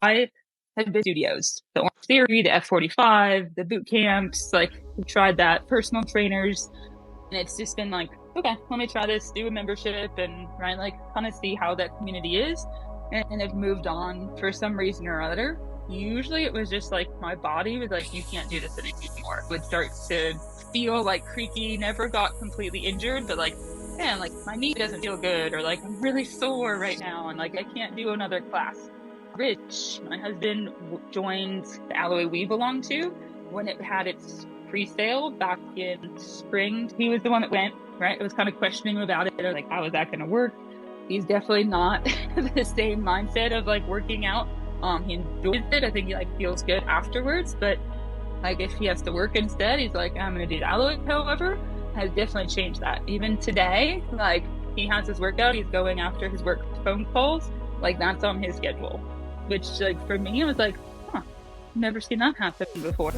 I have been studios, the Orange Theory, the F45, the boot camps, like we tried that, personal trainers, and it's just been like, okay, let me try this, do a membership and right, like kind of see how that community is. And have moved on for some reason or other. Usually it was just like my body was like, you can't do this anymore. Would start to feel like creaky, never got completely injured, but like, man, like my knee doesn't feel good, or like I'm really sore right now, and like I can't do another class. Rich, my husband, joined the alloy we belong to when it had its pre-sale back in spring. He was the one that went, right? It was kind of questioning about it, or like, how is that going to work? He's definitely not the same mindset of like working out. He enjoys it. I think he like feels good afterwards, but like if he has to work instead, he's like, I'm going to do the alloy. However, has definitely changed that. Even today, like he has his workout, he's going after his work phone calls, like that's on his schedule, which like for me, it was like, huh, never seen that happen before.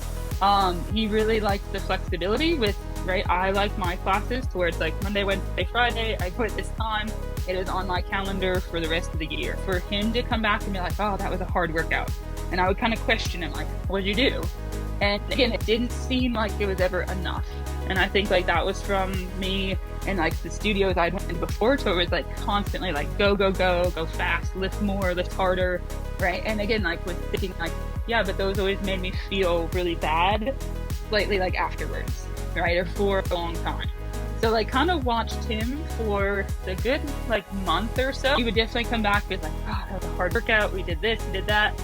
He really likes the flexibility with, right? I like my classes to where it's like Monday, Wednesday, Friday, I go at this time. It is on my calendar for the rest of the year. For him to come back and be like, oh, that was a hard workout. And I would kind of question him, like, what did you do? And again, it didn't seem like it was ever enough. And I think like that was from me and like the studios I'd went to before. So it was like constantly like, go, go, go, go fast, lift more, lift harder, right? And again, like was thinking like, yeah, but those always made me feel really bad, slightly like afterwards, right? Or for a long time. So like kind of watched him for the good like month or so. He would definitely come back with like, oh, that was a hard workout. We did this, we did that.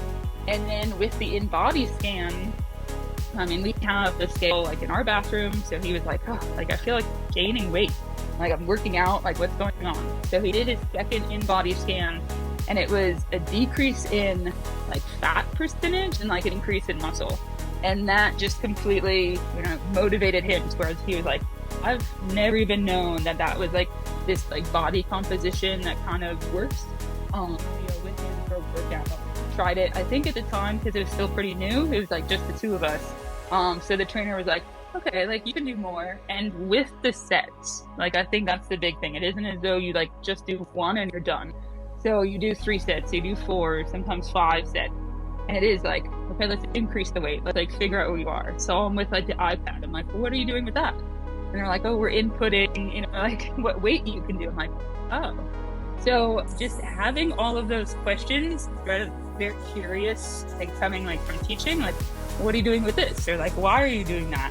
And then with the in-body scan, I mean, we have the scale like in our bathroom. So he was like, oh, like I feel like gaining weight. Like I'm working out, like what's going on? So he did his second in-body scan, and it was a decrease in like fat percentage and like an increase in muscle. And that just completely, motivated him, whereas he was like, I've never even known that that was like this like body composition that kind of works. With him for a workout. Tried it, I think at the time, because it was still pretty new, it was like just the two of us. So the trainer was like, okay, like you can do more. And with the sets, like I think that's the big thing. It isn't as though you like just do one and you're done. So you do 3 sets, you do 4, sometimes 5 sets. And it is like, okay, let's increase the weight. Let's like figure out who you are. So I'm with like the iPad. I'm like, well, what are you doing with that? And they're like, oh, we're inputting, like what weight you can do. I'm like, oh. So just having all of those questions, right, very curious, like coming like from teaching, like, what are you doing with this? Or like, why are you doing that?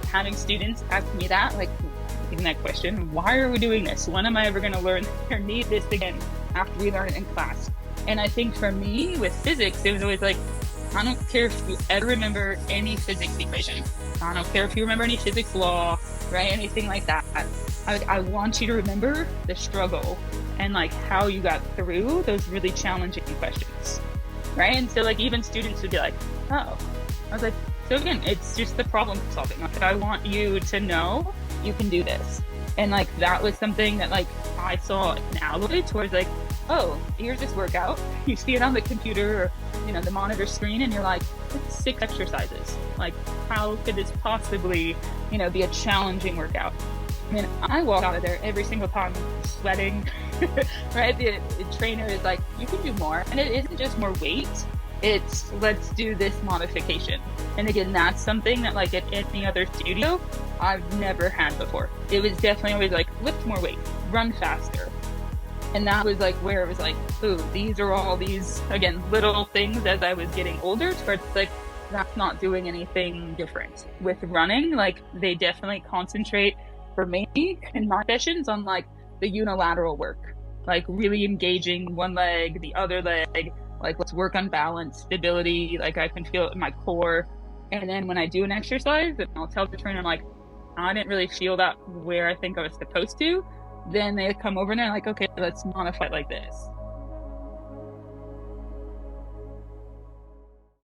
Having students ask me that, like, asking that question, why are we doing this? When am I ever going to learn or need this again after we learn it in class? And I think for me with physics, it was always like, I don't care if you ever remember any physics equation. I don't care if you remember any physics law, right? Anything like that. I want you to remember the struggle and like how you got through those really challenging questions, right? And so like even students would be like, oh, I was like, so again, it's just the problem solving. Like I want you to know you can do this. And like that was something that like I saw in Alloy towards like, oh, here's this workout. You see it on the computer or, the monitor screen and you're like, it's 6 exercises. Like how could this possibly, be a challenging workout? I mean, I walk out of there every single time sweating, right? The trainer is like, you can do more. And it isn't just more weight. It's let's do this modification. And again, that's something that like at any other studio, I've never had before. It was definitely always like, lift more weight, run faster. And that was like where it was like, ooh, these are all these, again, little things as I was getting older, where it's like, that's not doing anything different. With running, like they definitely concentrate for me in my sessions on like the unilateral work, like really engaging one leg, the other leg, like let's work on balance, stability, like I can feel it in my core. And then when I do an exercise, and I'll tell the trainer, I'm like, I didn't really feel that where I think I was supposed to. Then they come over and they're like, okay, let's modify it like this.